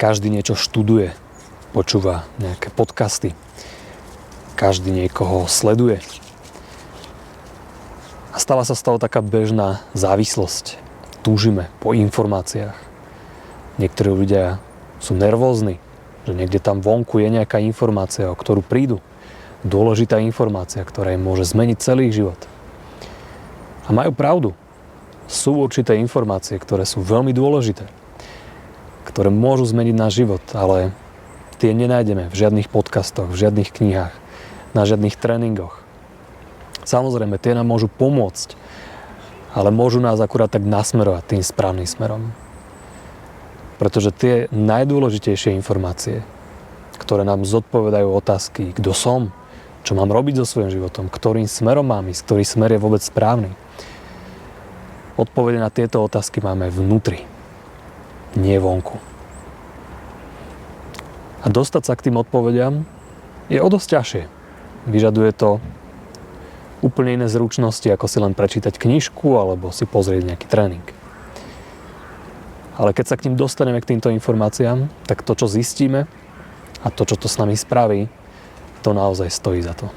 Každý niečo študuje, počúva nejaké podcasty. Každý niekoho sleduje. A stala sa z toho taká bežná závislosť. Túžime po informáciách. Niektorí ľudia sú nervózni, že niekde tam vonku je nejaká informácia, o ktorú prídu. Dôležitá informácia, ktorá im môže zmeniť celý ich život. A majú pravdu. Sú určité informácie, ktoré sú veľmi dôležité, ktoré môžu zmeniť náš život, ale tie nenájdeme v žiadnych podcastoch, v žiadnych knihách, na žiadnych tréningoch. Samozrejme, tie nám môžu pomôcť, ale môžu nás akurát tak nasmerovať tým správnym smerom. Pretože tie najdôležitejšie informácie, ktoré nám zodpovedajú otázky, kto som, čo mám robiť so svojím životom, ktorým smerom mám ísť, ktorý smer je vôbec správny. Odpovede na tieto otázky máme vnútri, nie vonku. A dostať sa k tým odpovediam je o dosť ťažšie. Vyžaduje to úplne iné zručnosti, ako si len prečítať knižku alebo si pozrieť nejaký tréning. Ale keď sa k ním dostaneme k týmto informáciám, tak to, čo zistíme a to, čo to s nami spraví, to naozaj stojí za to.